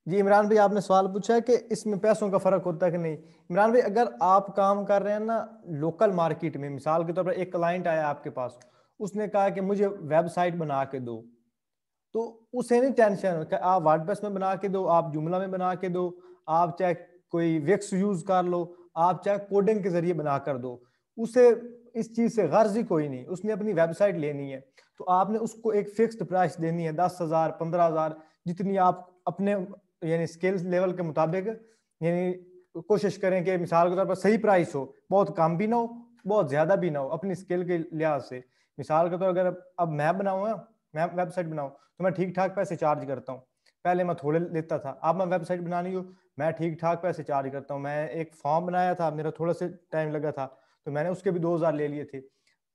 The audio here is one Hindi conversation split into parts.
जी इमरान भाई, आपने सवाल पूछा है कि इसमें पैसों का फर्क होता है कि नहीं। इमरान भाई, अगर आप काम कर रहे हैं ना लोकल मार्केट में, मिसाल के तौर पर एक क्लाइंट आया आपके पास, उसने कहा कि मुझे वेबसाइट बना के दो, तो उसे नहीं टेंशन कि आप वर्डप्रेस में बना के दो, आप जुमला में बना के दो, आप चाहे कोई विक्स यूज कर लो, आप चाहे कोडिंग के जरिए बना कर दो, उसे इस चीज से गर्ज ही कोई नहीं। उसने अपनी वेबसाइट लेनी है तो आपने उसको एक फिक्स्ड प्राइस देनी है, 10,000 15,000, जितनी आप अपने यानी स्किल्स लेवल के मुताबिक यानी कोशिश करें कि मिसाल के तौर पर सही प्राइस हो, बहुत कम भी ना हो, बहुत ज्यादा भी ना हो, अपनी स्किल के लिहाज से। मिसाल के तौर अगर अब मैं बनाऊँ, मैं वेबसाइट बनाऊँ, तो मैं ठीक ठाक पैसे चार्ज करता हूँ। पहले मैं थोड़े लेता था, अब मैं वेबसाइट बनानी हो मैं ठीक ठाक पैसे चार्ज करता हूँ। मैं एक फॉर्म बनाया था, मेरा थोड़ा सा टाइम लगा था, तो मैंने उसके भी 2,000 ले लिए थे।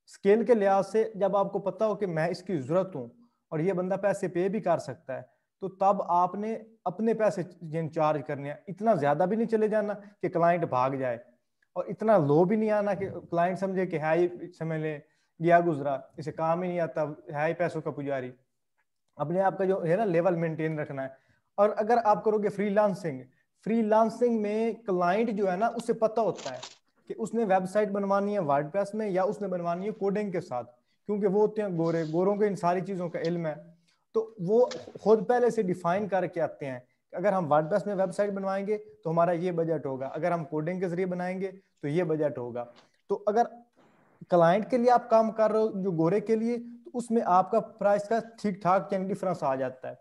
स्केल के लिहाज से जब आपको पता हो कि मैं इसकी जरूरत हूँ और ये बंदा पैसे पे भी कर सकता है, तो तब आपने अपने पैसे चार्ज करने हैं। इतना ज्यादा भी नहीं चले जाना कि क्लाइंट भाग जाए, और इतना लो भी नहीं आना कि क्लाइंट समझे कि है ही समझ ले गया गुजरा, इसे काम ही नहीं आता, है ही पैसों का पुजारी। अपने आप का जो है ना लेवल मेंटेन रखना है। और अगर आप करोगे फ्रीलांसिंग, फ्रीलांसिंग में क्लाइंट जो है ना उसे पता होता है कि उसने वेबसाइट बनवानी है वर्डप्रेस में या उसने बनवानी है कोडिंग के साथ, क्योंकि वो होते हैं गोरे, गोरों को इन सारी चीजों का इल्म है। तो वो खुद पहले से डिफाइन करके आते हैं, अगर हम वर्डप्रेस में वेबसाइट बनवाएंगे तो हमारा ये बजट होगा, अगर हम कोडिंग के जरिए बनाएंगे तो ये बजट होगा। तो अगर क्लाइंट के लिए आप काम कर रहे हो जो गोरे के लिए, तो उसमें आपका प्राइस का ठीक ठाक डिफरेंस आ जाता है।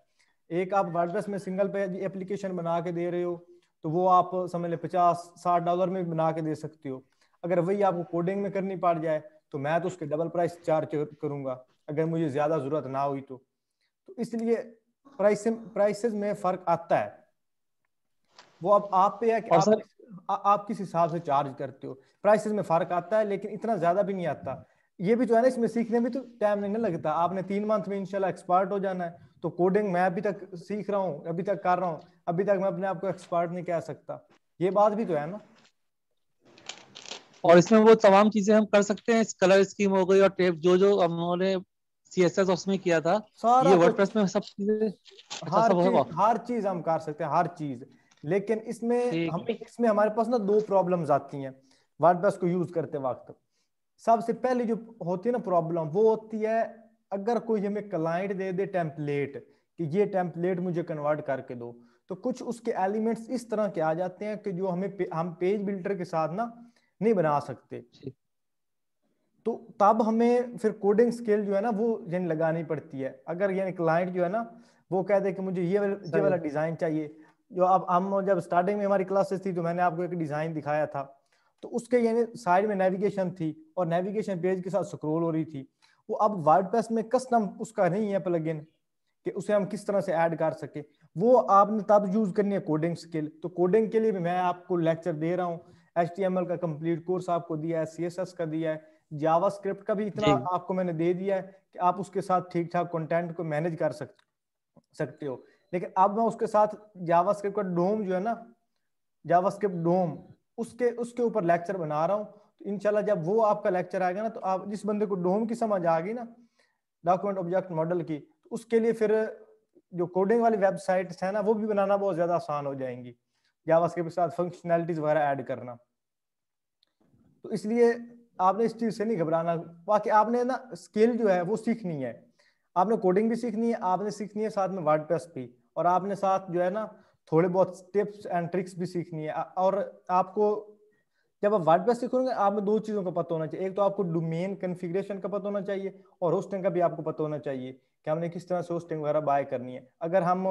एक आप वर्डप्रेस में सिंगल पेज एप्लीकेशन बना के दे रहे हो तो वो आप समझ ले $50-60 में बना के दे सकते हो। अगर वही आपको कोडिंग में करनी पड़ जाए तो मैं तो उसके डबल प्राइस चार्ज करूंगा, अगर मुझे ज्यादा जरूरत ना हुई तो इसलिए प्राइसेस में फर्क आता है। वो अब आप पे है कि और आप सर, आप किस हिसाब से चार्ज करते हो। प्राइसेस में फर्क आता है लेकिन इतना ज्यादा भी नहीं आता। ये भी जो है ना, इसमें सीखने में तो टाइम नहीं ना लगता, आपने 3 मंथ में इंशाल्लाह एक्सपर्ट हो जाना है। तो कोडिंग मैं अभी तक सीख रहा हूँ, अभी तक कर रहा हूँ, अभी तक मैं अपने आप को एक्सपर्ट नहीं कह सकता। ये बात भी तो है ना। और इसमें वो तमाम चीजें हम कर सकते हैं, कलर स्कीम हो गई और टेप, जो जो हमने सीएसएस उसमें किया था, ये सारा कुछ, वर्डप्रेस में सब चीजें। अच्छा, सब होगा। हर चीज हम कर सकते हैं, हर चीज। लेकिन इसमें ठीक हम है। इसमें हमारे पास ना दो प्रॉब्लम्स आती हैं वर्डप्रेस को यूज करते वक्त। सबसे पहली जो होती है ना प्रॉब्लम, वो होती है अगर कोई हमें क्लाइंट दे दे टेम्पलेट कि ये टेम्पलेट मुझे कन्वर्ट करके दो, तो कुछ उसके एलिमेंट्स इस तरह के आ जाते हैं कि जो हम पेज बिल्डर के साथ ना नहीं बना सकते। ठीक। तो तब हमें फिर कोडिंग स्किल जो है ना वो यानी लगानी पड़ती है। अगर यानी क्लाइंट जो है ना वो कह दे कि मुझे ये वाला सही। डिजाइन चाहिए, जो अब हम जब स्टार्टिंग में हमारी क्लासेस थी तो मैंने आपको एक डिजाइन दिखाया था, तो उसके यानी साइड में नेविगेशन थी और नेविगेशन पेज के साथ स्क्रॉल हो रही थी। वो अब वर्डप्रेस में कस्टम उसका नहीं है प्लगइन कि उसे हम किस तरह से ऐड कर सके। वो आपने तब यूज करनी है कोडिंग स्किल। तो कोडिंग के लिए भी मैं आपको लेक्चर दे रहा हूँ, HTML का कंप्लीट कोर्स आपको दिया है, CSS का दिया है, जावास्क्रिप्ट का भी इतना जी। आपको मैंने दे दिया है कि आप उसके साथ ठीक ठाक कंटेंट को मैनेज कर सकते हो। लेकिन अब मैं उसके साथ जावास्क्रिप्ट का डोम जो है ना, जावास्क्रिप्ट डोम, उसके उसके ऊपर लेक्चर बना रहा हूँ। तो इंशाल्लाह जब वो आपका लेक्चर आएगा ना, तो आप जिस बंदे को डोम की समझ आ गई ना, डॉक्यूमेंट ऑब्जेक्ट मॉडल की, तो उसके लिए फिर जो कोडिंग वाली वेबसाइट्स है ना वो भी बनाना बहुत ज्यादा आसान हो जाएंगी, जावास्क्रिप्ट के साथ फंक्शनैलिटीज वगैरह ऐड करना। तो इसलिए आपने इस चीज से नहीं घबराना। बाकी आपने ना स्किल जो है वो सीखनी है, आपने कोडिंग भी सीखनी है, आपने सीखनी है साथ में वर्डप्रेस भी, और आपने साथ जो है ना थोड़े बहुत टिप्स एंड ट्रिक्स भी सीखनी है। और आपको जब आप वर्डप्रेस सीखोगे आपको दो चीजों का पता होना चाहिए। एक तो आपको डोमेन कॉन्फ़िगरेशन का पता होना चाहिए और होस्टिंग का भी आपको पता होना चाहिए कि हमने किस तरह से होस्टिंग वगैरह बाय करनी है। अगर हम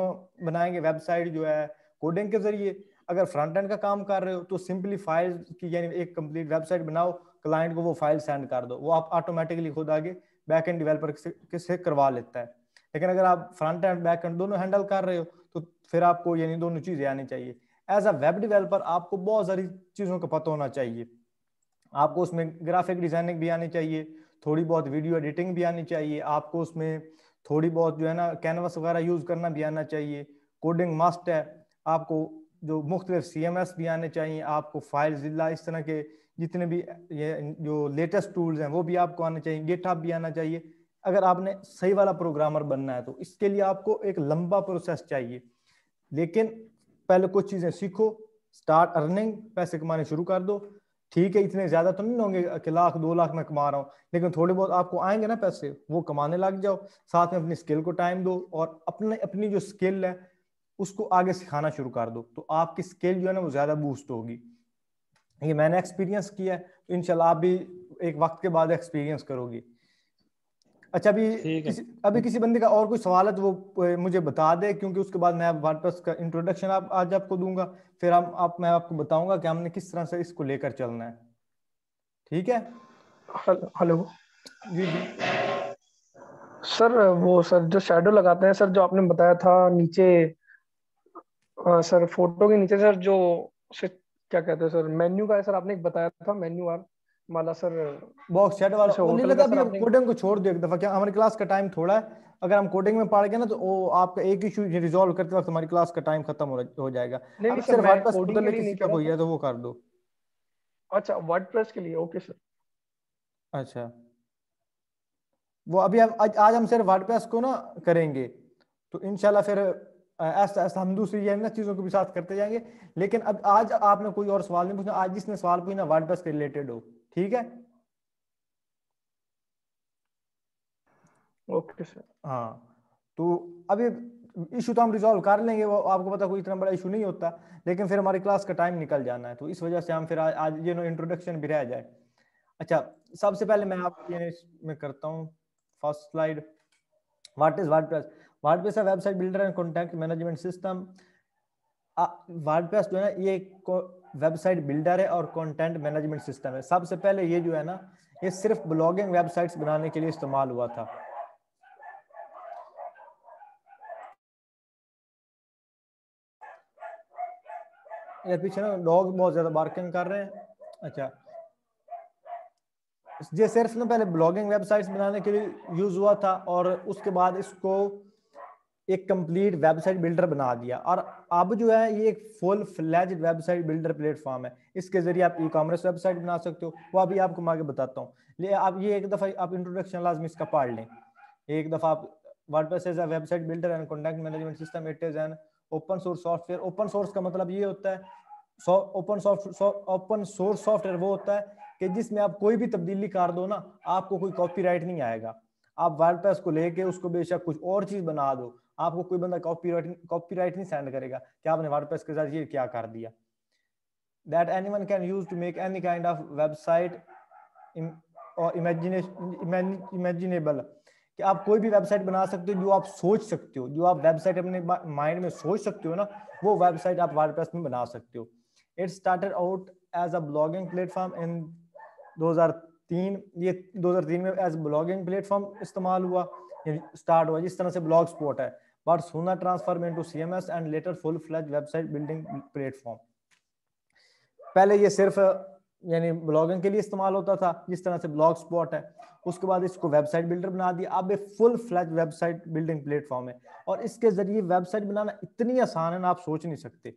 बनाएंगे वेबसाइट जो है कोडिंग के जरिए, अगर फ्रंट एंड का काम कर रहे हो तो सिंपली फाइल की यानी एक कंप्लीट वेबसाइट बनाओ, क्लाइंट को वो फाइल सेंड कर दो, वो आप ऑटोमेटिकली खुद आगे बैक एंड डेवलपर से करवा लेता है। लेकिन अगर आप फ्रंट एंड बैक एंड दोनों हैंडल कर रहे हो तो फिर आपको यानी दोनों चीजें आनी चाहिए। एज अ वेब डेवलपर आपको बहुत सारी चीजों का पता होना चाहिए। आपको उसमें ग्राफिक डिजाइनिंग भी आनी चाहिए, थोड़ी बहुत वीडियो एडिटिंग भी आनी चाहिए, आपको उसमें थोड़ी बहुत जो है ना कैनवस वगैरह यूज करना भी आना चाहिए, कोडिंग मस्ट है। आपको जो मुख्तलिफ CMS भी आने चाहिए, आपको फाइल जिला इस तरह के जितने भी ये जो लेटेस्ट टूल्स हैं वो भी आपको आने चाहिए, गिटहब भी आना चाहिए। अगर आपने सही वाला प्रोग्रामर बनना है तो इसके लिए आपको एक लंबा प्रोसेस चाहिए। लेकिन पहले कुछ चीजें सीखो, स्टार्ट अर्निंग, पैसे कमाने शुरू कर दो। ठीक है, इतने ज्यादा तो नहीं होंगे कि लाख 2 लाख मैं कमा रहा हूँ, लेकिन थोड़े बहुत आपको आएंगे ना पैसे, वो कमाने लग जाओ। साथ में अपनी स्किल को टाइम दो और अपने अपनी जो स्किल है उसको आगे सिखाना शुरू कर दो, तो आपकी स्किल जो है ना वो ज्यादा बूस्ट होगी। ये मैंने एक्सपीरियंस किया है, तो इंशाल्लाह आप भी एक वक्त के बाद एक्सपीरियंस करोगी। अच्छा, अभी किसी बंदे का और कोई सवाल है तो वो मुझे बता दे, क्योंकि उसके बाद मैं वर्डप्रेस का इंट्रोडक्शन आज आपको दूंगा, फिर मैं आपको बताऊंगा कि हमने किस तरह से इसको लेकर चलना है। ठीक है? हेलो जी जी सर, वो सर जो शैडो लगाते हैं सर, जो आपने बताया था नीचे, सर फोटो के नीचे सर, जो से क्या कहते हैं सर, मेन्यू का है सर, आपने एक बताया था मेन्यू वार वाला सर, बॉक्स चैट वाला जैसे वो नहीं होटल लगा। का अभी सर अब आपने। कोडिंग को छोड़ दो एक दफा, क्या हमारी क्लास का टाइम थोड़ा है। अगर हम कोडिंग में पढ़ गए ना तो वो आपका एक इशू रिजॉल्व करते वक्त हमारी क्लास का टाइम खत्म हो जाएगा। नहीं नहीं अभी सर, सिर्फ मैं वर्डप्रेस के कोडिंग के मतलब लिए किसी नहीं का कह रहा कोई था। है तो वो कर दो। अच्छा, वर्डप्रेस के लिए, ओके सर। अच्छा, वो अभी हम आज हम सिर्फ वर्डप्रेस को ना करेंगे, तो इंशाल्लाह फिर ऐसा ऐसा हम दूसरी ये ना चीज़ों को भी साथ करते जाएंगे। लेकिन अब आज आपने कोई और सवाल नहीं पूछना, आज जिसने सवाल पूछना वर्डप्रेस के रिलेटेड हो। ठीक है? Okay sir. हाँ, तो अभी इशू तो हम रिजॉल्व कर लेंगे, वो आपको पता कोई इतना बड़ा इशू नहीं होता, लेकिन फिर हमारी क्लास का टाइम निकल जाना है, तो इस वजह से हम फिर आज ये नो इंट्रोडक्शन भी रह जाए। अच्छा, सबसे पहले मैं आपको ये मैं करता हूँ first slide. What is WordPress? WordPress है website builder and content management system. WordPress जो है ना ये वेबसाइट बिल्डर है और कंटेंट मैनेजमेंट सिस्टम है। सबसे पहले ये जो है ना ये सिर्फ ब्लॉगिंग वेबसाइट्स बनाने के लिए इस्तेमाल हुआ था। ये पीछे ना डॉग बहुत ज्यादा बार्किंग कर रहे हैं। अच्छा, ये सिर्फ ना पहले ब्लॉगिंग वेबसाइट्स बनाने के लिए यूज हुआ था और उसके बाद इसको एक कंप्लीट वेबसाइट बिल्डर बना दिया, और अब जो है ये एक full fledged website builder platform है। इसके जरिए आप ई कॉमर्स वेबसाइट बना सकते हो, वो अभी आपको मैं आगे बताता हूँ। ले आप ये एक दफा आप इंट्रोडक्शन लाजमी इसका पढ़ लें एक दफा आप। WordPress is a website builder and content management system. It is an open source software. Open source का मतलब ये होता है ओपन सोर्स सॉफ्टवेयर वो होता है कि जिसमें आप कोई भी तब्दीली कर दो ना आपको कोई कॉपीराइट नहीं आएगा। आप वर्डप्रेस को लेके उसको बेशक कुछ और चीज बना दो, आपको कोई बंदा कॉपीराइट नहीं सेंड करेगा कि आपने वर्डप्रेस के साथ ये क्या कर दिया। That anyone can use to make any kind of website और इमेजिनेबल, कि आप कोई भी वेबसाइट बना सकते हो जो आप सोच सकते हो, जो आप वेबसाइट अपने माइंड में सोच सकते हो ना, वो वेबसाइट आप वर्डप्रेस में बना सकते हो। It started out as a blogging platform in 2003। ये 2003 में एज ब्लॉगिंग प्लेटफॉर्म इस्तेमाल हुआ, स्टार्ट हुआ, जिस तरह से ब्लॉग स्पॉट है, but soon a transform into CMS and later full fledge website building platform. पहले ये सिर्फ यानी ब्लॉगिंग के लिए इस्तेमाल होता था, जिस तरह से ब्लॉग स्पॉट है, उसके बाद इसको वेबसाइट बिल्डर बना दिया। अब ये full fledge website building platform है और इसके जरिए वेबसाइट बनाना इतनी आसान है ना, आप सोच नहीं सकते।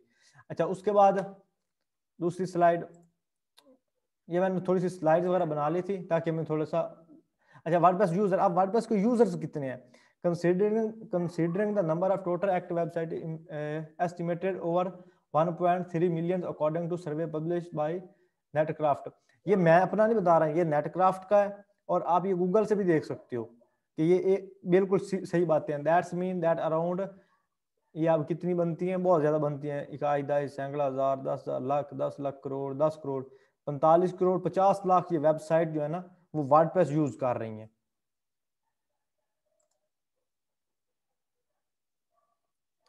अच्छा, उसके बाद दूसरी स्लाइड, ये मैंने थोड़ी सी स्लाइड वगैरह बना ली थी ताकि मैं थोड़ा सा। अच्छा, वर्डप्रेस यूजर, अब वर्डप्रेस के यूजर्स कितने हैं? Considering the number of total active website estimated over 1.3 million according to survey published by Netcraft. ये मैं अपना नहीं बता रहा, ये नेटक्राफ्ट का है और आप ये गूगल से भी देख सकते हो कि ये बिल्कुल सही बातें हैं। दैट्स मीन दैट अराउंड, ये अब कितनी बनती हैं? बहुत ज्यादा बनती हैं। इकाई, दहाई, सैकड़ा, हजार, 10,000, लाख, 10 लाख, करोड़, 10 करोड़, 45 करोड़, 50 लाख ये वेबसाइट जो है ना वो वर्डप्रेस यूज कर रही हैं।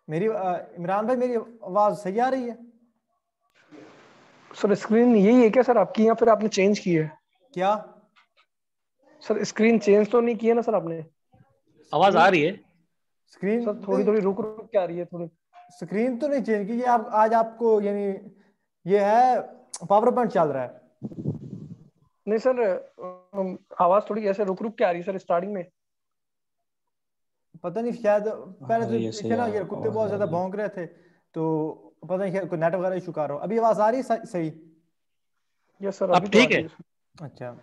मेरी इमरान भाई, मेरी आवाज सही आ रही है? सर स्क्रीन यही है क्या सर आपकी, या फिर आपने चेंज की है? क्या सर स्क्रीन चेंज तो नहीं की है ना सर आपने? आवाज आ रही है? स्क्रीन सर थोड़ी थोड़ी रुक रुक के आ रही है थोड़ी। स्क्रीन तो नहीं चेंज की, ये आप आज आपको यानी ये है पावर पॉइंट चल रहा है। नहीं सर, आवाज थोड़ी ऐसे रुक रुक के आ रही है सर स्टार्टिंग में। पता नहीं, शायद पहले तो ये सही पीछे ना ये कुत्ते बहुत ज्यादा भौंक रहे थे, तो पता नहीं कोई नेट वगैरह इशू कर रहा हो। अभी आवाज आ रही है सही? यस सर, अब अभी तो आ ठीक रही है? है। अच्छा,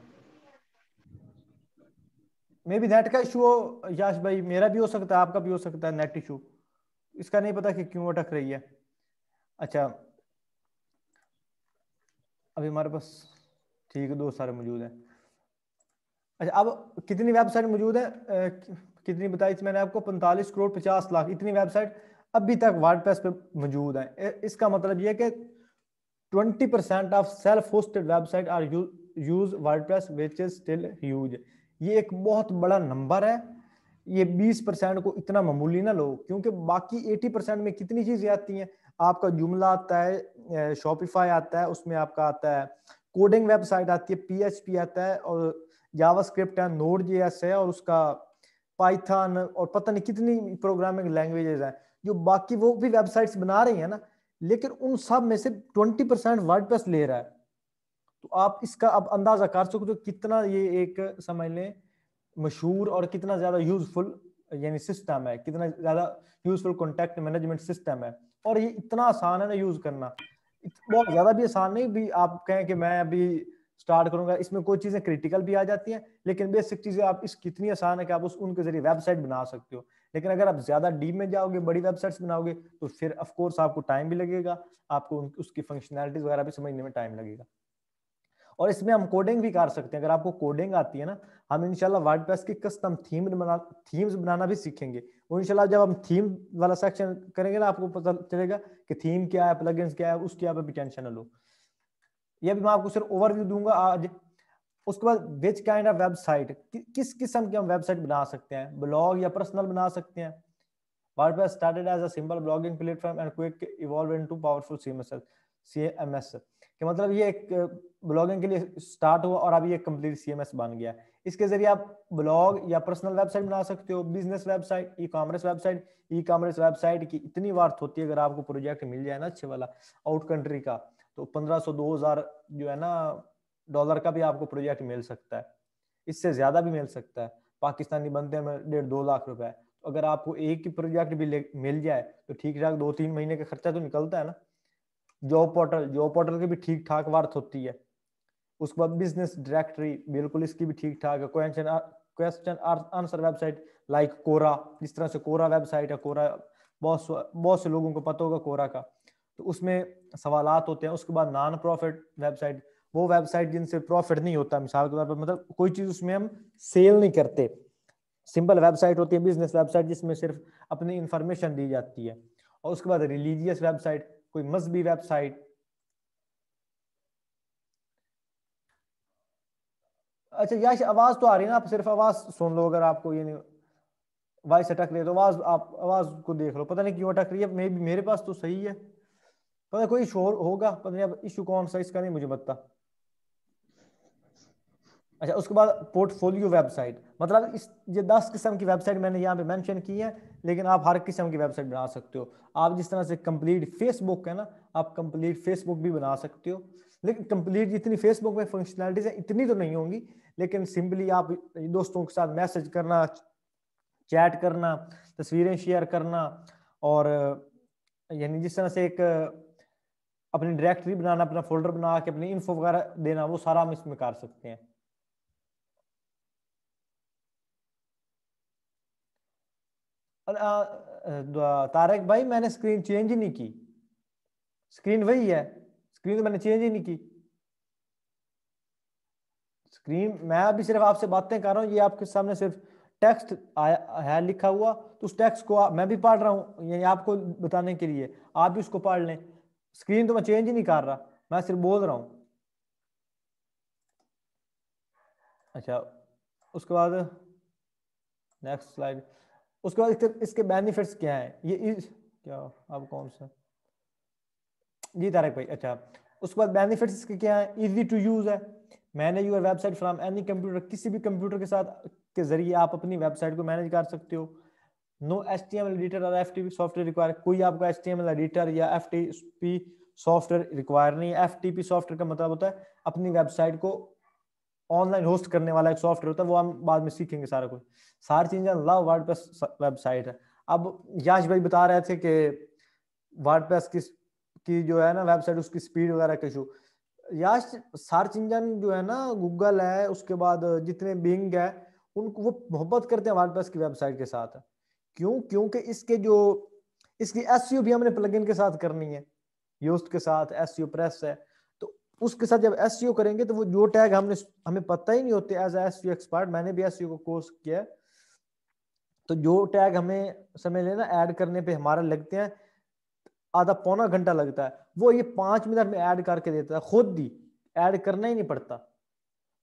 मे बी नेट का इशू हो याश भाई, मेरा भी हो सकता है, आपका भी हो सकता है नेट इशू। इसका नहीं पता कि क्यों अटक रही है। अच्छा, अभी हमारे पास ठीक है 2 सारे मौजूद हैं। अच्छा, अब कितनी वेबसाइट मौजूद है, कितनी बताई थी मैंने आपको, 45 करोड़ 50 लाख, इतनी वेबसाइट अभी तक वर्डप्रेस पे मौजूद है। इसका मतलब ये कि 20% of self hosted website R use WordPress which is still huge. ये एक बहुत बड़ा नंबर है। ये 20% को इतना मामूली ना लो, क्योंकि बाकी 80% में कितनी चीजें आती हैं। आपका जुमला आता है, शॉपिफाई आता है, उसमें आपका आता है कोडिंग वेबसाइट आती है, PHP आता है, और जावास्क्रिप्ट है, नोड.js है, और उसका पाइथन, और पता नहीं कितनी प्रोग्रामिंग लैंग्वेजेस हैं जो बाकी वो भी वेबसाइट्स बना रही है ना, लेकिन उन सब में से 20% वर्डप्रेस ले रहा है। तो आप इसका अब अंदाजा कर सकते हो कितना ये एक समझ लें मशहूर और कितना ज्यादा यूजफुल यानी सिस्टम है, कितना ज्यादा यूजफुल कॉन्टैक्ट मैनेजमेंट सिस्टम है। और ये इतना आसान है ना यूज करना, बहुत ज्यादा भी आसान नहीं भी आप कहें कि मैं अभी स्टार्ट करूंगा। इसमें कोई चीजें क्रिटिकल भी आ जाती हैं, लेकिन बेसिक चीजें आप इस कितनी आसान है कि आप उनके जरिए वेबसाइट बना सकते हो। लेकिन अगर आप ज्यादा डीप में जाओगे, बड़ी वेबसाइट्स बनाओगे, तो फिर ऑफ कोर्स आपको टाइम भी लगेगा, आपको उसकी फंक्शनैलिटीज वगैरह भी समझने में टाइम लगेगा। और इसमें हम कोडिंग भी कर सकते हैं। अगर आपको कोडिंग आती है ना, हम इंशाल्लाह वर्डप्रेस की कस्टम थीम्स बनाना भी सीखेंगे। वो इंशाल्लाह जब हम थीम वाला सेक्शन करेंगे ना, आपको पता चलेगा कि थीम क्या है, प्लगइन्स क्या है, उसकी आप अभी टेंशन न लो। ये भी मैं आपको सिर्फ ओवरव्यू दूंगा आज। उसके बाद विच काइंड ऑफ वेबसाइट, किस किस्म की हम वेबसाइट बना सकते हैं, ब्लॉग या पर्सनल बना सकते हैं। WordPress started as a simple blogging platform and quick evolved into powerful CMS। कि मतलब ये एक ब्लॉगिंग के लिए स्टार्ट हुआ और अभी ये कंप्लीट CMS बन गया। इसके जरिए आप ब्लॉग या पर्सनल वेबसाइट बना सकते हो, business website, e commerce website. E commerce website की इतनी वार्त होती है, अगर आपको प्रोजेक्ट मिल जाए ना अच्छे वाला आउट कंट्री का, तो 1500 2000 जो है ना डॉलर का भी आपको प्रोजेक्ट मिल सकता है, इससे ज्यादा भी मिल सकता है। पाकिस्तानी बनते हैं 1.5-2 लाख रुपए। अगर आपको एक ही प्रोजेक्ट भी मिल जाए तो ठीक ठाक 2-3 महीने का खर्चा तो निकलता है ना। जॉब पोर्टल की भी ठीक ठाक वार्त होती है। उसके बाद बिजनेस डायरेक्टरी, बिल्कुल इसकी भी ठीक ठाक है। क्वेश्चन आंसर वेबसाइट लाइक कोरा, जिस तरह से कोरा वेबसाइट है, कोरा बहुत से लोगों को पता होगा कोरा का, तो उसमें सवालात होते हैं। उसके बाद नॉन प्रॉफिट वेबसाइट, वो वेबसाइट जिनसे प्रॉफिट नहीं होता, मिसाल के तौर पर मतलब कोई चीज उसमें हम सेल नहीं करते। सिंपल वेबसाइट होती है बिजनेस वेबसाइट, जिसमें सिर्फ अपनी इंफॉर्मेशन दी जाती है। और उसके बाद रिलीजियस वेबसाइट, कोई मजहबी वेबसाइट। अच्छा याश, आवाज तो आ रही है ना, आप सिर्फ आवाज सुन लो। अगर आपको ये नहीं वॉइस अटक रही है तो आवाज, आप आवाज को देख लो, पता नहीं क्यों अटक रही है। मेरे पास तो सही है, पता कोई शोर होगा, पता नहीं अब इशू कौन सा इसका नहीं मुझे पता। अच्छा, उसके बाद पोर्टफोलियो वेबसाइट, मतलब इस ये 10 किस्म की वेबसाइट मैंने यहाँ पे मेंशन की है, लेकिन आप हर किस्म की वेबसाइट बना सकते हो। आप जिस तरह से कंप्लीट फेसबुक है ना, आप कंप्लीट फेसबुक भी बना सकते हो। लेकिन कंप्लीट जितनी फेसबुक में फंक्शनैलिटीज है इतनी तो नहीं होंगी, लेकिन सिंपली आप दोस्तों के साथ मैसेज करना, चैट करना, तस्वीरें शेयर करना, और यानी जिस तरह से एक अपनी डायरेक्टरी बनाना, अपना फोल्डर बना के अपनी इन्फो वगैरह देना, वो सारा हम इसमें कर सकते हैं। तारक भाई, मैंने स्क्रीन चेंज ही नहीं की, स्क्रीन वही है, स्क्रीन तो मैंने चेंज ही नहीं की। स्क्रीन मैं अभी सिर्फ आपसे बातें कर रहा हूँ, ये आपके सामने सिर्फ टेक्स्ट है लिखा हुआ, तो उस टेक्स्ट को मैं भी पढ़ रहा हूँ, ये आपको बताने के लिए आप भी उसको पढ़ लें। स्क्रीन तो मैं चेंज ही नहीं कर रहा, मैं सिर्फ बोल रहा हूँ। अच्छा, उसके बाद नेक्स्ट स्लाइड। उसके बाद इसके बेनिफिट्स क्या है, ये क्या अब कौन सा जी तारक भाई। अच्छा, उसके बाद बेनिफिट्स इसके क्या है, इजी टू यूज है, manage your website from any computer, किसी भी कंप्यूटर के साथ के जरिए आप अपनी वेबसाइट को मैनेज कर सकते हो। नो HTML एडिटर और FTP सॉफ्टवेयर रिक्वायर, कोई आपका HTML एडिटर या FTP सॉफ्टवेयर रिक्वायर नहीं है। FTP सॉफ्टवेयर का मतलब होता है अपनी वेबसाइट को ऑनलाइन होस्ट करने वाला एक सॉफ्टवेयर होता है, वो हम बाद में सीखेंगे सारा कुछ। सारी चीजें लव वर्डप्रेस वेबसाइट है। अब याश भाई बता रहे थे कि वर्डप्रेस की जो है ना वेबसाइट, उसकी स्पीड वगैरह का इशू। याश, सर्च इंजन जो है ना, गूगल है, उसके बाद जितने बिंग है, उनको वो मोहब्बत करते हैं वर्डप्रेस की वेबसाइट के साथ। क्यों? क्योंकि इसके जो इसकी एसईओ भी हमने प्लगइन के साथ करनी है, योस्ट के साथ एसईओ प्रेस है, तो उसके साथ जब एसईओ करेंगे तो वो जो टैग हमें पता ही नहीं होते एज एसईओ एक्सपर्ट, मैंने भी एसईओ को कोर्स किया है, तो जो टैग हमें समझ लेना ऐड करने पे हमारा लगते हैं आधा पौना घंटा लगता है, वो ये 5 मिनट में ऐड करके देता है, खुद ही ऐड करना ही नहीं पड़ता।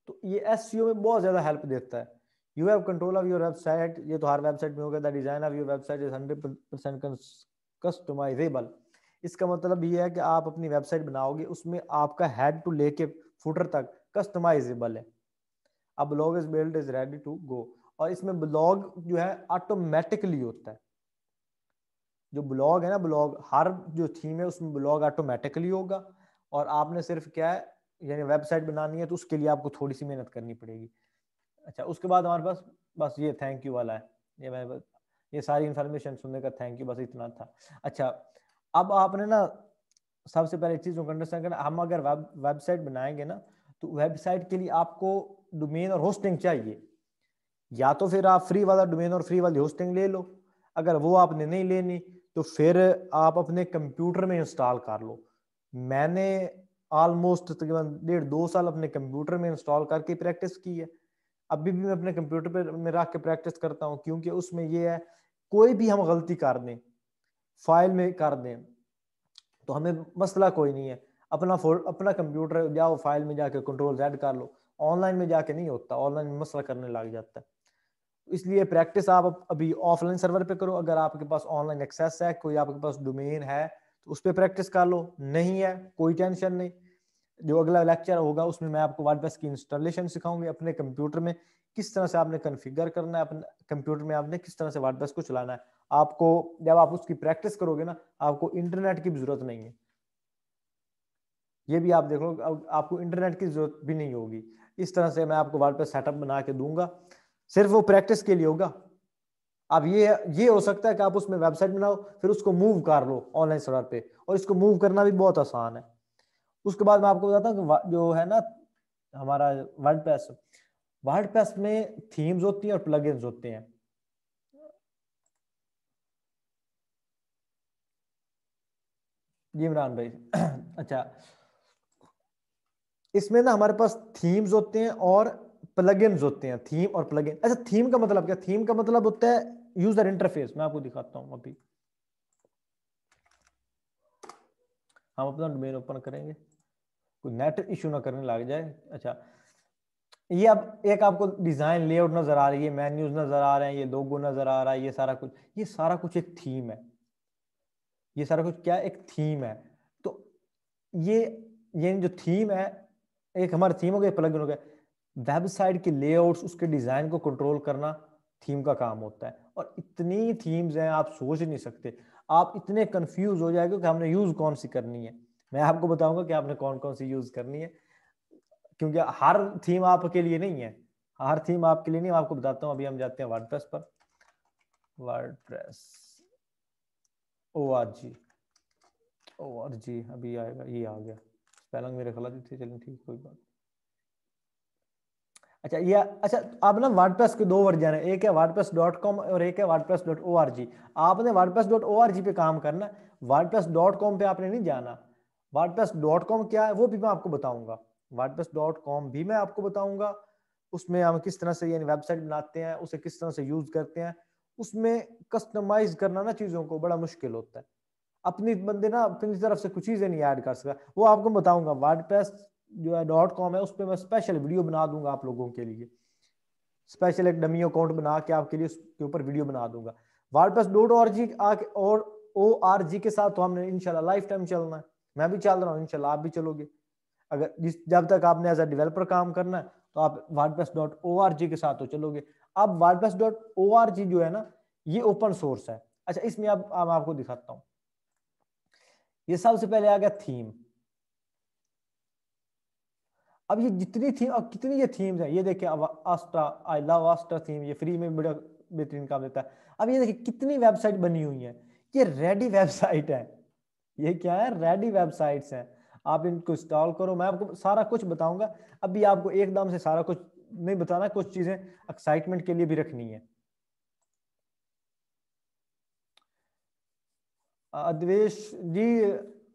तो ये एसईओ में बहुत ज्यादा हेल्प देता है। You have control of your website, ये तो हर वेबसाइट में होगा। The design of your website is 100% customisable. इसका मतलब ये है कि आप अपनी वेबसाइट बनाओगे उसमें आपका हेड टू लेके फुटर तक कस्टमाइजेबल है। अब blog is build is ready to go, और इसमें ब्लॉग जो है ऑटोमेटिकली होता है। जो ब्लॉग है ना, ब्लॉग हर जो थीम है उसमें ब्लॉग ऑटोमेटिकली होगा, और आपने सिर्फ क्या है यानी वेबसाइट बनानी है तो उसके लिए आपको थोड़ी सी मेहनत करनी पड़ेगी। अच्छा, उसके बाद हमारे पास बस ये थैंक यू वाला है, ये सारी इंफॉर्मेशन सुनने का थैंक यू, बस इतना था। अच्छा, अब आपने ना सबसे पहले चीज को अंडरस्टैंड करना, हम अगर वेबसाइट बनाएंगे ना तो वेबसाइट के लिए आपको डोमेन और होस्टिंग चाहिए। या तो फिर आप फ्री वाला डोमेन और फ्री वाली होस्टिंग ले लो, अगर वो आपने नहीं लेनी तो फिर आप अपने कंप्यूटर में इंस्टॉल कर लो। मैंने ऑलमोस्ट तकरीबन 1.5-2 साल अपने कंप्यूटर में इंस्टॉल करके प्रैक्टिस की है। अभी भी मैं अपने कंप्यूटर पर में रख के प्रैक्टिस करता हूँ, क्योंकि उसमें ये है कोई भी हम गलती कर दें फाइल में कर दें तो हमें मसला कोई नहीं है। अपना कंप्यूटर जाओ फाइल में जाके कंट्रोल Z कर लो, ऑनलाइन में जाके नहीं होता, ऑनलाइन में मसला करने लग जाता है। इसलिए प्रैक्टिस आप अभी ऑफलाइन सर्वर पे करो। अगर आपके पास ऑनलाइन एक्सेस है, कोई आपके पास डोमेन है तो उस पर प्रैक्टिस कर लो, नहीं है कोई टेंशन नहीं। जो अगला लेक्चर होगा उसमें मैं आपको वर्डप्रेस की इंस्टॉलेशन सिखाऊंगी, अपने कंप्यूटर में किस तरह से आपने कॉन्फ़िगर करना है, अपने कंप्यूटर में आपने किस तरह से वर्डप्रेस को चलाना है। आपको जब आप उसकी प्रैक्टिस करोगे ना, आपको इंटरनेट की भी जरूरत नहीं है, ये भी आप देख लो, आपको इंटरनेट की जरूरत भी नहीं होगी। इस तरह से मैं आपको वर्डप्रेस सेटअप बना के दूंगा, सिर्फ वो प्रैक्टिस के लिए होगा। अब ये हो सकता है कि आप उसमें वेबसाइट बनाओ फिर उसको मूव कर लो ऑनलाइन सर्वर पे, और इसको मूव करना भी बहुत आसान है। उसके बाद मैं आपको बताता हूँ कि जो है ना हमारा वर्डप्रेस में थीम्स होती हैं और प्लगइन्स होते हैं। जी इमरान भाई अच्छा, इसमें ना हमारे पास थीम्स होते हैं और प्लगइन्स होते हैं। थीम और प्लगइन, अच्छा थीम का मतलब क्या? थीम का मतलब होता है यूजर इंटरफेस। मैं आपको दिखाता हूं, अभी हम अपना डोमेन ओपन करेंगे, कोई नेट इशू ना करने लग जाए। अच्छा, ये अब एक आपको डिजाइन लेआउट नजर आ रही है, मेन्यूज नजर आ रहे हैं, ये लोगो नजर आ रहा है, ये सारा कुछ एक थीम है। ये सारा कुछ क्या, एक थीम है। तो ये जो थीम है, एक हमारा थीम हो गया, प्लगइन हो गया। वेबसाइट के लेआउट्स, उसके डिजाइन को कंट्रोल करना थीम का काम होता है। और इतनी थीम्स हैं आप सोच नहीं सकते, आप इतने कंफ्यूज हो जाएंगे कि हमने यूज कौन सी करनी है। मैं आपको बताऊंगा कि आपने कौन कौन सी यूज करनी है, क्योंकि हर थीम आपके लिए नहीं है, हर थीम आपके लिए नहीं। मैं आपको बताता हूँ। अभी हम जाते हैं वर्डप्रेस पर, वर्डप्रेस ORG अभी आएगा, ये आ गया। स्पेलिंग मेरे गलत थे, चलिए ठीक, कोई बात। अच्छा अब ना वर्डप्रेस के 2 वर्जन है, एक है wordpress.com और एक है wordpress.org। आपने wordpress.org पे काम करना, wordpress.com पे आपने नहीं जाना। wordpress.com क्या है वो भी मैं आपको बताऊंगा, wordpress.com भी मैं आपको बताऊंगा। उसमें हम किस तरह से यानी वेबसाइट बनाते हैं, उसे किस तरह से यूज करते हैं। उसमें कस्टमाइज करना ना चीजों को बड़ा मुश्किल होता है। अपनी बंदे ना अपनी तरफ से कुछ चीजें नहीं ऐड कर सकता, वो आपको बताऊंगा। वर्डप्रेस जो है .com है, उस पर मैं स्पेशल वीडियो बना दूंगा आप लोगों के लिए, स्पेशल एक डमी अकाउंट बना के आपके लिए उसके ऊपर वीडियो बना दूंगा। WordPress.org और ORG के साथ तो हमने इंशाल्लाह लाइफ टाइम चलना है। मैं भी चल रहा हूँ, इंशाल्लाह आप भी चलोगे। अगर जब तक आपने एज अ डेवलपर काम करना है तो आप WordPress.org के साथ तो चलोगे। अब WordPress.org जो है ना, ये ओपन सोर्स है। अच्छा, इसमें अब आपको दिखाता हूँ। ये सबसे पहले आ गया थीम। अब ये जितनी थीम, अब कितनी ये थीम्स है, ये देखिए अब आस्ट्रा, आई लव आस्ट्रा थीम, ये फ्री में बड़ा बेहतरीन काम देता है। अब ये देखिए कितनी वेबसाइट बनी हुई है, ये रेडी वेबसाइट है। ये क्या है, रेडी वेबसाइट्स हैं। आप इनको इंस्टॉल करो, मैं आपको सारा कुछ बताऊंगा। अभी आपको एकदम से सारा कुछ नहीं बताना, कुछ चीजें एक्साइटमेंट के लिए भी रखनी है। अद्वेश जी,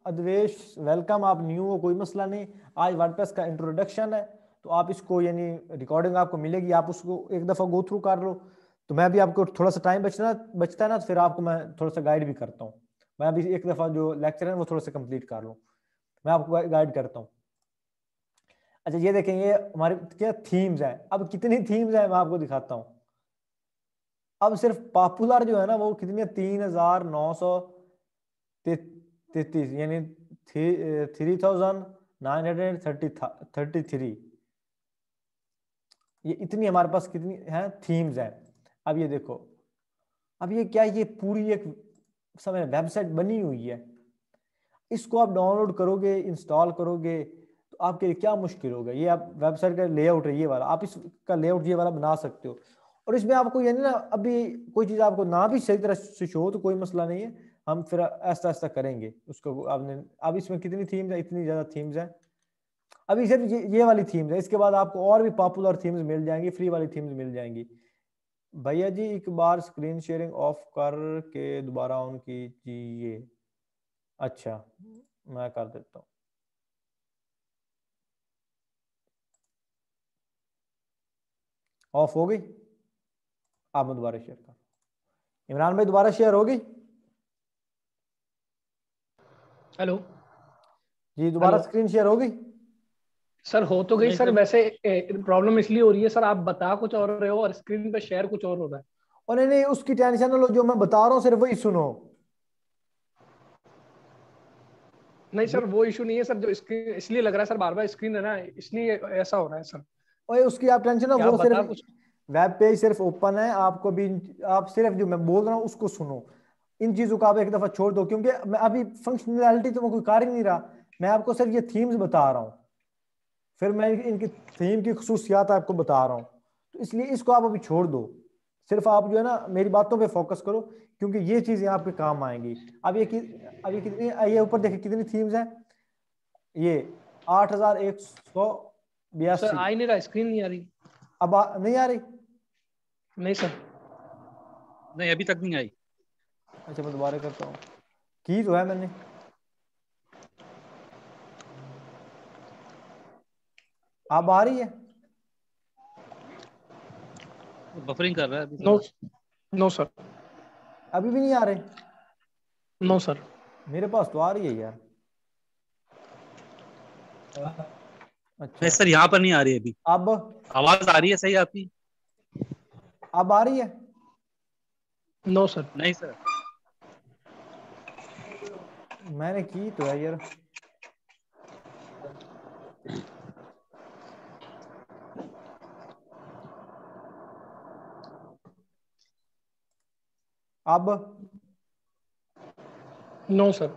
अद्वेश वेलकम, आप न्यू हो, कोई मसला नहीं। आज वर्डप्रेस का इंट्रोडक्शन है, तो आप इसको यानी रिकॉर्डिंग आपको मिलेगी, आप उसको एक दफ़ा गो थ्रू कर लो। तो मैं भी आपको थोड़ा सा टाइम बचता है ना, तो फिर आपको मैं थोड़ा सा गाइड भी करता हूँ। मैं अभी एक दफ़ा जो लेक्चर है वो थोड़ा सा कंप्लीट कर लूँ, मैं आपको गाइड करता हूँ। अच्छा ये देखें, ये हमारे क्या थीम्स है। अब कितनी थीम्स है मैं आपको दिखाता हूँ। अब सिर्फ पॉपुलर जो है ना वो कितनी है, 3933, यानी 3933। ये इतनी हमारे पास कितनी है थीम्स है। अब ये देखो, अब ये क्या, ये पूरी एक समय वेबसाइट बनी हुई है। इसको आप डाउनलोड करोगे, इंस्टॉल करोगे, तो आपके लिए क्या मुश्किल होगा। ये आप वेबसाइट का लेआउट है ये वाला, आप इसका लेआउट ये वाला बना सकते हो। और इसमें आपको यानी ना अभी कोई चीज़ आपको ना भी सही तरह से शो हो तो कोई मसला नहीं है, हम फिर ऐसा ऐसा करेंगे उसको। आपने अब इसमें कितनी थीम्स है, इतनी ज़्यादा थीम्स है। अभी सिर्फ ये वाली थीम्स है, इसके बाद आपको और भी पॉपुलर थीम्स मिल जाएंगी, फ्री वाली थीम्स मिल जाएंगी। भैया जी एक बार स्क्रीन शेयरिंग ऑफ करके दोबारा ऑन कीजिए। अच्छा मैं कर देता हूँ। ऑफ हो गई, आप मैं दोबारा शेयर कर। इमरान भाई दोबारा शेयर होगी हेलो जी, दोबारा स्क्रीन शेयर होगी। सर, हो तो गई नहीं सर। सर, वैसे प्रॉब्लम इसलिए हो रही है सर, आप बता कुछ और रहे हो और स्क्रीन पे शेयर कुछ और हो रहा है। और नहीं नहीं उसकी टेंशन ना लो, जो मैं बता रहा हूँ सिर्फ वही सुनो। नहीं जो सर, वो इशू नहीं है सर, जो स्क्रीन इसलिए लग रहा है सर, बार बार स्क्रीन है ना, इसलिए ऐसा हो रहा है सर। ओए उसकी आप टेंशन ना, क्या आप वो सिर्फ बता कुछ। वेब पेज सिर्फ ओपन है, आपको भी आप सिर्फ जो मैं बोल रहा हूँ उसको सुनो। इन चीजों को आप एक दफा छोड़ दो, क्योंकि मैं अभी फंक्शनैलिटी तो मैं कोई कर ही नहीं रहा, मैं आपको सिर्फ ये थीम्स बता रहा हूँ, फिर मैं इनकी थीम की खसूसियात आपको बता रहा हूँ। तो इसलिए इसको आप अभी छोड़ दो, सिर्फ आप जो है ना मेरी बातों पे फोकस करो, क्योंकि ये चीजें आपके काम आएंगी। अब ये कितनी, ये ऊपर देखिए कितनी थीम्स हैं, ये 8182। सर आ ही नहीं रहा, स्क्रीन नहीं आ रही। अब नहीं आ रही। नहीं सर। नहीं अभी तक नहीं आई। अच्छा मैं दोबारा करता हूँ, की तो है मैंने। अब आ रही है, बफरिंग कर रहा है अभी नो। थोड़ा। No sir. अभी भी नहीं आ रहे। No sir. मेरे पास तो आ रही है यार। नहीं अच्छा सर, यहाँ पर नहीं आ रही अभी। अब आवाज आ रही है सही आपकी? अब आ रही है। No sir. नहीं सर। मैंने की तो है यार। अब नो सर।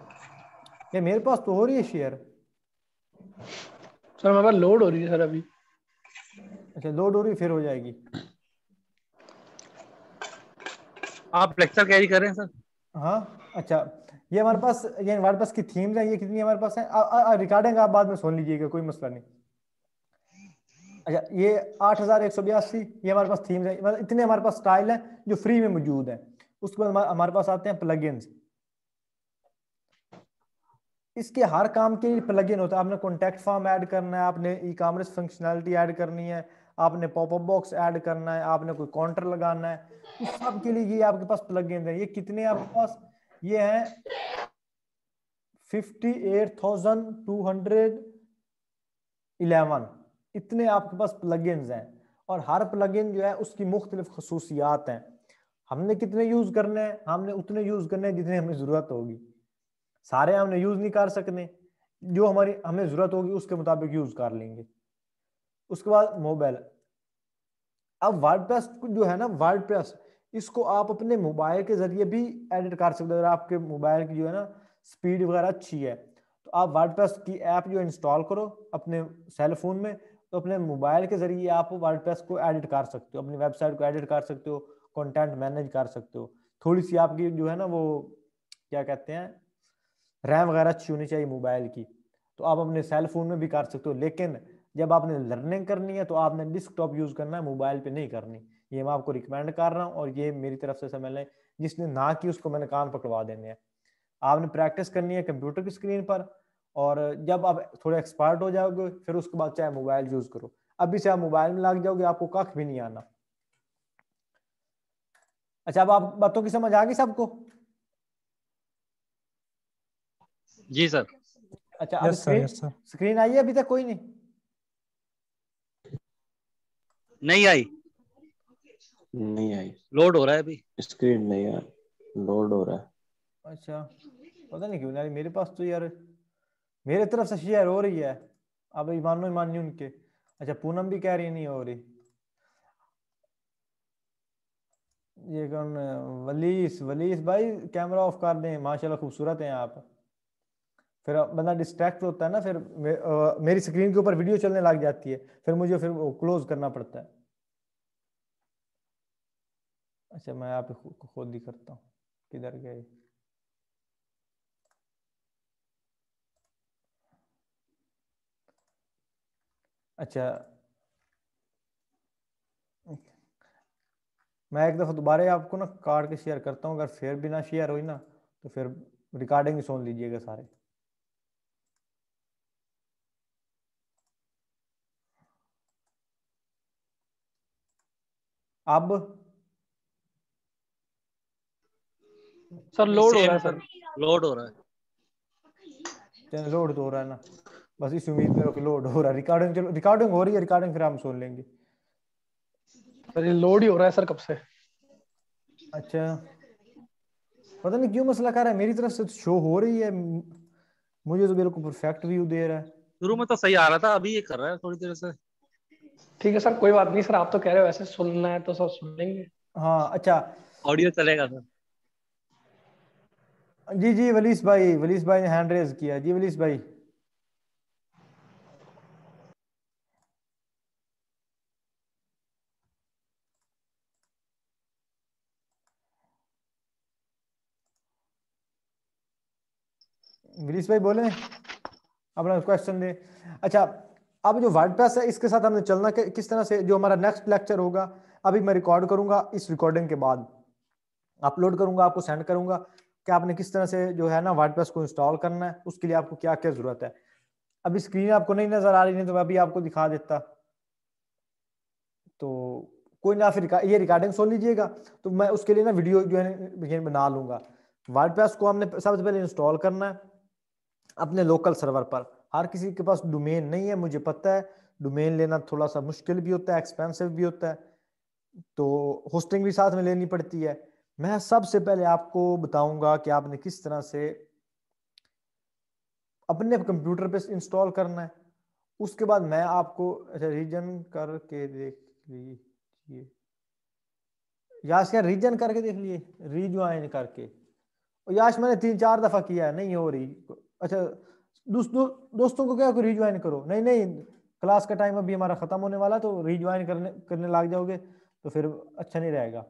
ये मेरे पास तो हो रही है शेयर। सर मेरे पास लोड हो रही है सर अभी। अच्छा लोड हो रही है, फिर हो जाएगी। आप लेक्चर कैरी कर रहे हैं सर? हाँ अच्छा, ये हमारे पास की थीम्स है, ये कितनी हमारे पास है। रिकॉर्डिंग आप बाद में सुन लीजिएगा, कोई मसला नहीं। अच्छा ये 8182, ये हमारे पास थीम्स है, मतलब इतने हमारे पास स्टाइल है जो फ्री में मौजूद है। उसके बाद हमारे पास आते हैं प्लगइन्स। इसके हर काम के लिए प्लगइन होता है। आपने कॉन्टैक्ट फॉर्म ऐड करना है, आपने ई कॉमर्स फंक्शनैलिटी ऐड करनी है, आपने पॉपअप बॉक्स ऐड करना है, आपने कोई काउंटर लगाना है, उस सब के लिए ये आपके पास प्लगइन है। ये कितने आपके पास, ये है 58,211। इतने आपके पास प्लगइन्स हैं, और हर प्लगइन जो है उसकी मुख्तलिफ खसूसियात हैं। हमने कितने यूज करने हैं, हमने उतने यूज करने हैं जितने हमें जरूरत होगी। सारे हमने यूज नहीं कर सकने, जो हमारी हमें जरूरत होगी उसके मुताबिक यूज कर लेंगे। उसके बाद मोबाइल। अब वर्डप्रेस जो है ना, वर्डप्रेस इसको आप अपने मोबाइल के जरिए भी एडिट कर सकते हो। अगर आपके मोबाइल की जो है ना स्पीड वगैरह अच्छी है, तो आप वर्डप्रेस की ऐप जो इंस्टॉल करो अपने सेल फोन में, तो अपने मोबाइल के जरिए आप वर्डप्रेस को एडिट कर सकते हो, अपनी वेबसाइट को एडिट कर सकते हो, कंटेंट मैनेज कर सकते हो। थोड़ी सी आपकी जो है ना वो क्या कहते हैं, रैम वगैरह अच्छी होनी चाहिए मोबाइल की, तो आप अपने सेल फोन में भी कर सकते हो। लेकिन जब आपने लर्निंग करनी है तो आपने डिस्कटॉप यूज करना है, मोबाइल पे नहीं करनी। ये मैं आपको रिकमेंड कर रहा हूँ, और ये मेरी तरफ से समझ लें, जिसने ना की उसको मैंने कान पकड़वा देने हैं। आपने प्रैक्टिस करनी है कंप्यूटर की स्क्रीन पर, और जब आप थोड़े एक्सपर्ट हो जाओगे फिर उसके बाद चाहे मोबाइल यूज करो। अभी से आप मोबाइल में लग जाओगे आपको कख भी नहीं आना। अच्छा, अब आप बातों की समझ आ गई सबको? जी सर। अच्छा, अब yes sir, screen yes sir. Screen आई है अभी तक कोई नहीं? नहीं आई, नहीं आई, लोड हो रहा है अभी। स्क्रीन नहीं है, लोड हो रहा है। अच्छा, पता नहीं क्यों नहीं, मेरे पास तो यार मेरे तरफ से शेयर हो रही है। अब मानो मानिए उनके। अच्छा, पूनम भी कह रही है नहीं हो रही। ये कौन है? वलीस, वलीस भाई कैमरा ऑफ कर दें, माशाल्लाह खूबसूरत हैं आप। फिर बंदा डिस्ट्रैक्ट होता है ना, फिर मेरी स्क्रीन के ऊपर वीडियो चलने लग जाती है, फिर मुझे फिर वो क्लोज करना पड़ता है। अच्छा, मैं यहाँ पे खुद ही करता हूँ। किधर गए? अच्छा, मैं एक दफ़ा दोबारा आपको ना कार्ड के शेयर करता हूँ, अगर फिर भी ना शेयर हुई ना तो फिर रिकॉर्डिंग ही सुन लीजिएगा सारे। अब सर लोड हो रहा है सेम सर। लोड हो रहा है। चैनल लोड तो हो रहा है ना, बस इस उम्मीद में रहो कि लोड हो रहा है। रिकॉर्डिंग, चलो रिकॉर्डिंग हो रही है, रिकॉर्डिंग फिर हम सुन लेंगे। सर ये लोड ही हो रहा है सर कब से। अच्छा, पता नहीं क्यों मसला कर रहा है, मेरी तरफ से शो हो रही है, मुझे तो बिल्कुल परफेक्ट व्यू दे रहा है। शुरू में तो सही आ रहा था, अभी ये कर रहा है थोड़ी देर से। ठीक है सर, कोई बात नहीं सर, आप तो कह रहे हो ऐसे सुनना है तो सर सुन लेंगे। हाँ, अच्छा। ऑडियो चलेगा सर। जी जी, वलीस भाई ने हैंड रेज किया। जी वलीस भाई। वलीस भाई बोले, अपना क्वेश्चन दे। अच्छा, अब जो वर्डप्रेस है इसके साथ हमने चलना किस तरह से, जो हमारा नेक्स्ट लेक्चर होगा अभी मैं रिकॉर्ड करूंगा, इस रिकॉर्डिंग के बाद अपलोड करूंगा, आपको सेंड करूंगा कि आपने किस तरह से जो है ना वर्डप्रेस को इंस्टॉल करना है, उसके लिए आपको क्या क्या जरूरत है। अभी स्क्रीन आपको नहीं नजर आ रही, नहीं तो मैं अभी आपको दिखा देता। तो कोई ना, फिर ये रिकॉर्डिंग सुन लीजिएगा, तो मैं उसके लिए ना वीडियो जो है बना लूंगा। वर्डप्रेस को हमने सबसे पहले इंस्टॉल करना है अपने लोकल सर्वर पर। हर किसी के पास डोमेन नहीं है, मुझे पता है डोमेन लेना थोड़ा सा मुश्किल भी होता है, एक्सपेंसिव भी होता है, तो होस्टिंग भी साथ में लेनी पड़ती है। मैं सबसे पहले आपको बताऊंगा कि आपने किस तरह से अपने कंप्यूटर पे इंस्टॉल करना है। उसके बाद मैं आपको, अच्छा रीजन करके देख लीजिए, याश क्या रीजन करके देख लिए, रिज्वाइन करके। और याश मैंने 3-4 दफा किया है, नहीं हो रही। अच्छा, दोस्तों को क्या रिज्वाइन करो, नहीं नहीं, क्लास का टाइम अभी हमारा खत्म होने वाला, तो रिज्वाइन करने करने लग जाओगे तो फिर अच्छा नहीं रहेगा।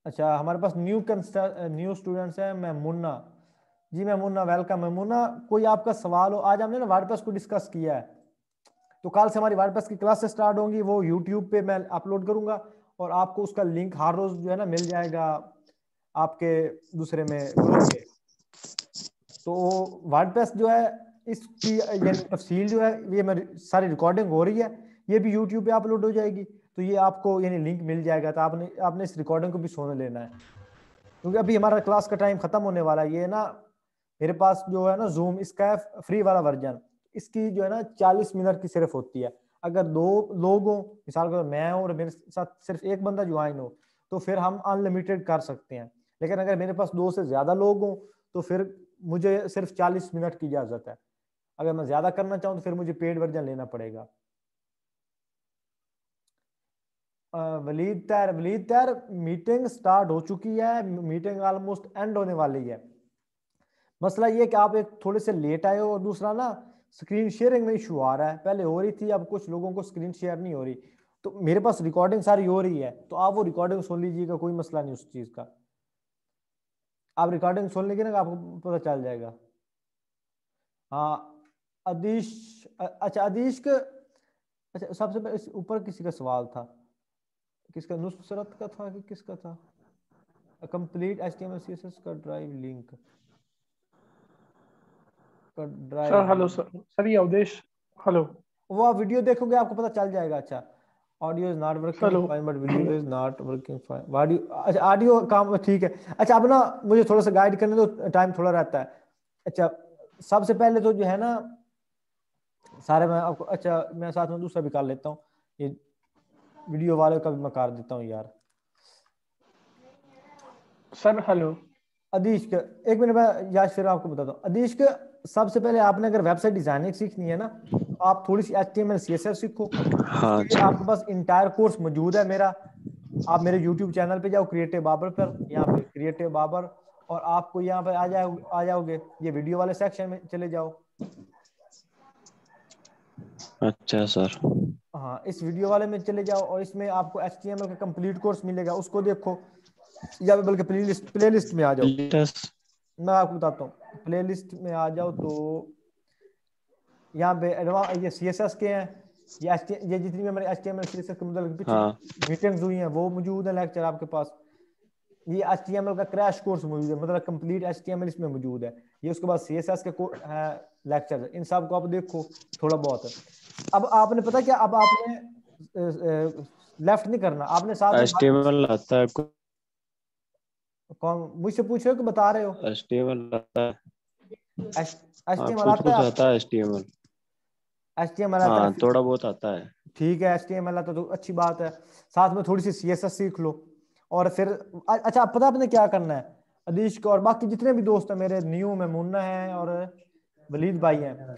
अच्छा, हमारे पास न्यू स्टूडेंट्स हैं। मैं मुन्ना, जी मैं मुन्ना, वेलकम है मुन्ना। कोई आपका सवाल हो? आज हमने ना वर्डप्रेस को डिस्कस किया है, तो कल से हमारी वर्डप्रेस की क्लासेस स्टार्ट होंगी, वो यूट्यूब पे मैं अपलोड करूंगा, और आपको उसका लिंक हर रोज जो है ना मिल जाएगा आपके दूसरे में ग्रुप पे। तो वर्डप्रेस जो है इसकी यानी तफसील जो है, ये मेरी सारी रिकॉर्डिंग हो रही है, ये भी यूट्यूब पे अपलोड हो जाएगी, तो ये आपको यानी लिंक मिल जाएगा, तो आपने आपने इस रिकॉर्डिंग को भी सुन लेना है, क्योंकि अभी हमारा क्लास का टाइम खत्म होने वाला है। ये ना मेरे पास जो है ना जूम, इसका है फ्री वाला वर्जन, इसकी जो है ना 40 मिनट की सिर्फ होती है। अगर 2 लोग हो, मिसाल के मैं हूँ और मेरे साथ सिर्फ एक बंदा ज्वाइन हो, तो फिर हम अनलिमिटेड कर सकते हैं। लेकिन अगर मेरे पास 2 से ज्यादा लोग हों तो फिर मुझे सिर्फ 40 मिनट की इजाजत है। अगर मैं ज्यादा करना चाहूँ तो फिर मुझे पेड वर्जन लेना पड़ेगा। वलीद तैर मीटिंग स्टार्ट हो चुकी है, मीटिंग ऑलमोस्ट एंड होने वाली है। मसला ये कि आप एक थोड़े से लेट आए हो, और दूसरा ना स्क्रीन शेयरिंग में इशू आ रहा है, पहले हो रही थी, अब कुछ लोगों को स्क्रीन शेयर नहीं हो रही। तो मेरे पास रिकॉर्डिंग सारी हो रही है, तो आप वो रिकॉर्डिंग सुन लीजिएगा, कोई मसला नहीं उस चीज़ का। आप रिकॉर्डिंग सुन लेंगे ना, आपको पता चल जाएगा। हाँ, अदीश, अच्छा अदीश का, अच्छा सबसे पहले इस ऊपर किसी का सवाल था, किसका, नुसरत का था कि किसका था? कंप्लीट HTML CSS का ड्राइव लिंक का सर ड्राइव। हेलो सर ये अवधेश, हेलो। वो आप वीडियो देखोगे आपको पता चल जाएगा। अच्छा, audio is not working hello. Fine but video is not working fine. Audio, अच्छा ऑडियो काम ठीक है। अच्छा अब ना मुझे थोड़ा सा गाइड करने दो, टाइम थोड़ा रहता है। अच्छा सबसे पहले तो जो है ना सारे मैं आपको, अच्छा मैं साथ में दूसरा भी कर लेता हूँ, ये वीडियो वाले का भी मैं कर देता हूँ यार। Sir hello. अदीश का एक मिनट में यार फिर आपको बताता हूँ। अदीश का सबसे पहले आपने अगर वेबसाइट डिजाइनिंग सीखनी है ना तो आप थोड़ी सी HTML CSS सीखो। हाँ उसके लिए जी। आपके पास इंटायर कोर्स मौजूद है मेरा। आप मेरे YouTube चैनल पे जाओ, क्रिएटिव बाबर पर, यहाँ पे क्रिएटिव बाबर, और आपको यहाँ पे आ जाओगे, ये वीडियो वाले सेक्शन में चले जाओ। अच्छा सर। हाँ इस वीडियो वाले में चले जाओ और इसमें आपको HTML का कंप्लीट कोर्स मिलेगा, उसको देखो। या बल्कि प्लेलिस्ट में आ जाओ, लेटेस्ट। मैं आपको बताता हूँ। प्लेलिस्ट में आ जाओ तो यहाँ पे ये CSS के हैं, ये जितनी भी हमारे HTML CSS के मतलब पीछे हाँ मीटिंग्स हुई हैं वो मौजूद है, लेक्चर आपके पास। ये HTML का क्रैश कोर्स मौजूद है, मतलब कंप्लीट HTML इसमें मौजूद है। ये उसके बाद CSS के है लेक्चर, इन सब को आप देखो थोड़ा बहुत। अब आपने पता क्या, अब आपने लेफ्ट नहीं करना, आपने साथ में HTML आता है, कौन मुझसे पूछ रहे हो कि बता रहे हो? HTML आता है। हाँ HTML कुछ आता है कुछ आपको? आता है HTML। HTML आता हाँ है, थोड़ा बहुत आता है। ठीक है। HTML आता तो अच्छी बात है, साथ में थोड़ी सी CSS सीख लो। और फिर अच्छा पता आपने क्या करना है, अदीश को और बाकी जितने भी दोस्त हैं मेरे, न्यू में मुन्ना है और वलीद भाई हैं,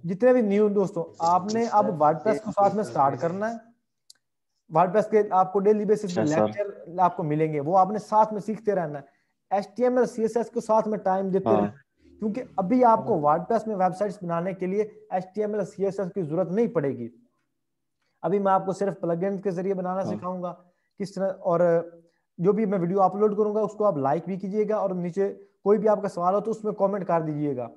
जितने भी न्यू दोस्तों, आपने अब वर्डप्रेस को साथ में स्टार्ट करना है। वर्डप्रेस के आपको डेली बेसिस पे अच्छा सर। लेक्चर आपको मिलेंगे, वो आपने साथ में सीखते रहना है। HTML CSS को साथ में टाइम देते रहना हाँ है, क्योंकि अभी आपको वर्डप्रेस में वेबसाइट्स बनाने के लिए HTML CSS की जरूरत नहीं पड़ेगी। अभी मैं आपको सिर्फ प्लगइन्स के जरिए बनाना हाँ। सिखाऊंगा किस तरह। और जो भी मैं वीडियो अपलोड करूंगा उसको आप लाइक भी कीजिएगा, और नीचे कोई भी आपका सवाल हो तो उसमें कमेंट कर दीजिएगा,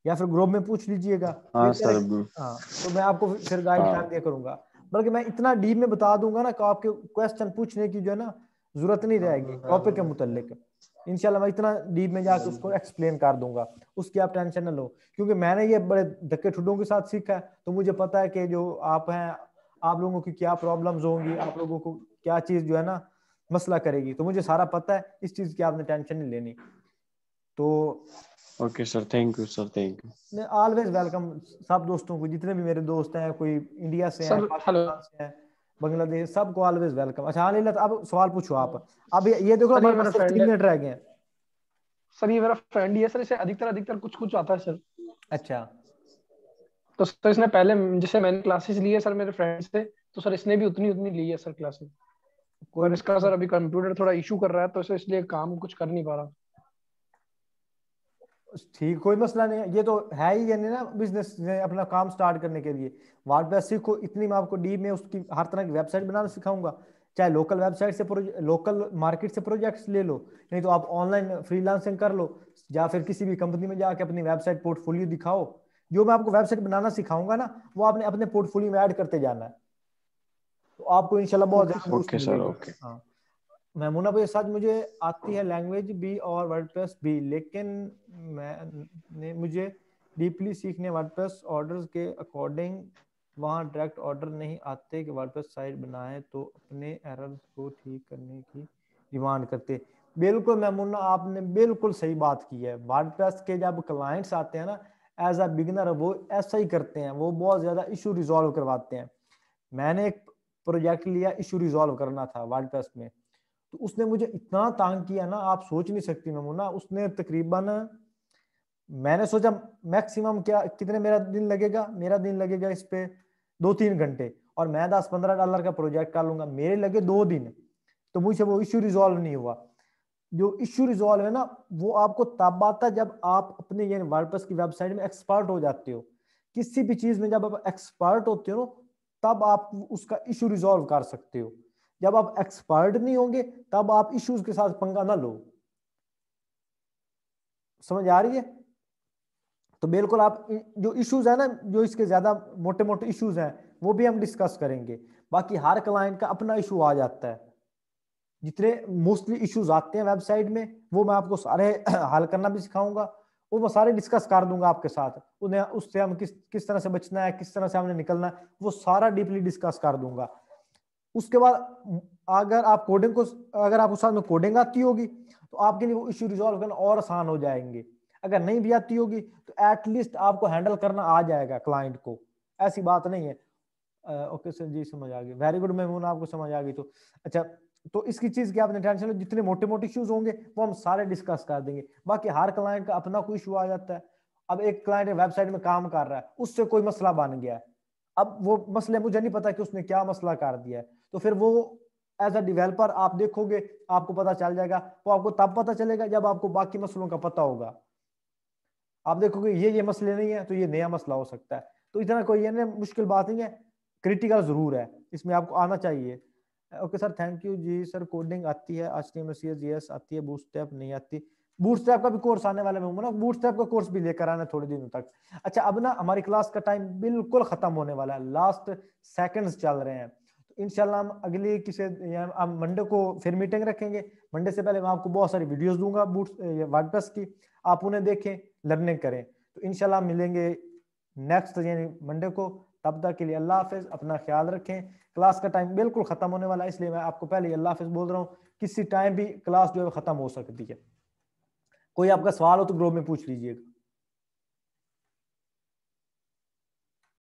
या फिर ग्रुप में पूछ लीजिएगा। हाँ मेरे सर। हाँ तो मैं आपको फिर गाइड कर हाँ दिया करूंगा। बल्कि मैं इतना डीप में बता दूंगा ना कि आपके क्वेश्चन पूछने की जो है ना जरूरत नहीं रहेगी टॉपिक के मुतालिक। इंशाल्लाह मैं इतना डीप में जाकर उसको एक्सप्लेन कर दूंगा, उसकी आप टेंशन ना लो। क्योंकि मैंने ये बड़े धक्के ठुड्डों के साथ सीखा है, तो मुझे पता है कि जो आप हैं, आप लोगों की क्या प्रॉब्लम्स होंगी, आप लोगों को क्या चीज जो है ना मसला करेगी, तो मुझे सारा पता है, इस चीज की आपने टेंशन नहीं लेनी। तो okay sir, thank you sir, thank you. मैं ऑलवेज वेलकम सब दोस्तों को, जितने भी मेरे दोस्त हैं, कोई इंडिया से हैं, सर हेलो। पाकिस्तान से हैं, बांग्लादेश, सबको ऑलवेज वेलकम। अच्छा हाँ लीला, अब सवाल पूछो आप। अब ये देखो सर ये हमारे मेरा पास सिर्फ फ्रेंड 3 है। मिनट रह गए हैं। सर ये मेरा फ्रेंड ही है सर, इसे अधिकतर अधिकतर कुछ कुछ आता है सर। अच्छा तो सर इसने पहले, जैसे मैंने क्लासेस ली है सर मेरे फ्रेंड से, तो सर इसने भी उतनी उतनी ली है सर क्लासेस। कोई पर इसका सर अभी कंप्यूटर थोड़ा इशू कर रहा है, तो इसे इसलिए काम कुछ कर नहीं पा रहा। ठीक, कोई मसला नहीं है, ये तो है ही यानी ना बिजनेस अपना काम स्टार्ट करने के लिए। वर्डप्रेस सीखो, इतनी मैं आपको डीप में उसकी हर तरह की वेबसाइट बनाना सिखाऊंगा। चाहे लोकल वेबसाइट से, लोकल मार्केट से प्रोजेक्ट्स ले लो, नहीं तो आप ऑनलाइन फ्रीलांसिंग कर लो, या फिर किसी भी कंपनी में जाके अपनी वेबसाइट पोर्टफोलियो दिखाओ। जो मैं आपको वेबसाइट बनाना सिखाऊंगा ना, वो आपने अपने पोर्टफोलियो में ऐड करते जाना है, तो आपको इंशाल्लाह बहुत ओके ज्यादा सर। बूस्ट ओके सर, मिलेगा। ओके। हाँ मैमुना भाई, सच मुझे आती है लैंग्वेज भी और वर्डप्रेस भी, लेकिन मैंने मुझे डीपली सीखने वर्डप्रेस ऑर्डर्स के अकॉर्डिंग, वहाँ डायरेक्ट ऑर्डर नहीं आते कि वर्डप्रेस साइट बनाए तो अपने एरर्स को ठीक करने की डिमांड करते। बिल्कुल मैमुना, आपने बिल्कुल सही बात की है। वर्डप्रेस के जब क्लाइंट्स आते हैं ना, एज अ बिगिनर वो ऐसा ही करते हैं, वो बहुत ज्यादा इशू रिजॉल्व करवाते हैं। मैंने एक प्रोजेक्ट लिया, इशू रिजॉल्व करना था वर्डप्रेस में, तो उसने मुझे इतना तंग किया ना, आप सोच नहीं सकती मेमुना। उसने तकरीबन, मैंने सोचा मैक्सिमम क्या कितने मेरा दिन लगेगा इस पे 2-3 घंटे, और मैं $10-15 का प्रोजेक्ट कर लूंगा, मेरे लगे 2 दिन। तो मुझे वो इश्यू रिजॉल्व नहीं हुआ। जो इश्यू रिजॉल्व है ना, वो आपको तब आता है जब आप अपने ये वर्डप्रेस की वेबसाइट में एक्सपर्ट हो जाते हो। किसी भी चीज में जब आप एक्सपर्ट होते हो, तब आप उसका इशू रिजॉल्व कर सकते हो। जब आप एक्सपर्ट नहीं होंगे, तब आप इश्यूज के साथ पंगा ना लो। समझ आ रही है? तो बिल्कुल आप जो इश्यूज है ना, जो इसके ज्यादा मोटे मोटे इश्यूज हैं, वो भी हम डिस्कस करेंगे। बाकी हर क्लाइंट का अपना इशू आ जाता है। जितने मोस्टली इश्यूज आते हैं वेबसाइट में वो मैं आपको सारे हल करना भी सिखाऊंगा, वो मैं सारे डिस्कस कर दूंगा आपके साथ। उन्हें उससे हम किस तरह से बचना है, किस तरह से हमने निकलना है, वो सारा डीपली डिस्कस कर दूंगा। उसके बाद अगर आप कोडिंग को, अगर आपको साथ में कोडिंग आती होगी तो आपके लिए वो इश्यू रिजॉल्व करना और आसान हो जाएंगे। अगर नहीं भी आती होगी तो एटलीस्ट आपको हैंडल करना आ जाएगा क्लाइंट को, ऐसी बात नहीं है। ओके सर जी, समझ आ गई, वेरी गुड मेमून, आपको समझ आ गई तो अच्छा। तो इसकी चीज की आपने टेंशन लो, जितने मोटे मोटे इश्यूज होंगे वो हम सारे डिस्कस कर देंगे। बाकी हर क्लाइंट का अपना कोई इशू आ जाता है। अब एक क्लाइंट वेबसाइट में काम कर रहा है, उससे कोई मसला बन गया है, अब वो मसले मुझे नहीं पता कि उसने क्या मसला कर दिया है, तो फिर वो एज अ डेवलपर आप देखोगे, आपको पता चल जाएगा। वो आपको तब पता चलेगा जब आपको बाकी मसलों का पता होगा। आप देखोगे ये मसले नहीं है तो ये नया मसला हो सकता है। तो इतना कोई ये मुश्किल बात नहीं है, क्रिटिकल जरूर है, इसमें आपको आना चाहिए। ओके सर, थैंक यू जी। सर कोडिंग आती है, HTML CSS आती है, बूटस्ट्रैप नहीं आती। बूटस्ट्रैप का भी कोर्स आने वाला है, मैं बूटस्ट्रैप का कोर्स भी लेकर आना थोड़े दिनों तक। अच्छा, अब ना हमारी क्लास का टाइम बिल्कुल खत्म होने वाला है, लास्ट सेकंड्स चल रहे हैं। तो इंशाल्लाह हम अगली हम मंडे को फिर मीटिंग रखेंगे। मंडे से पहले मैं आपको बहुत सारी वीडियोस दूंगा वर्डप्रेस की, आप उन्हें देखें, लर्निंग करें। तो इंशाल्लाह मिलेंगे नेक्स्ट यानी मंडे को। तब तक के लिए अल्लाह हाफिज, अपना ख्याल रखें। क्लास का टाइम बिल्कुल खत्म होने वाला है, इसलिए मैं आपको पहले ही अल्लाह हाफिज बोल रहा हूँ। किसी टाइम भी क्लास जो है खत्म हो सकती है। कोई आपका सवाल हो तो ग्रुप में पूछ लीजिएगा।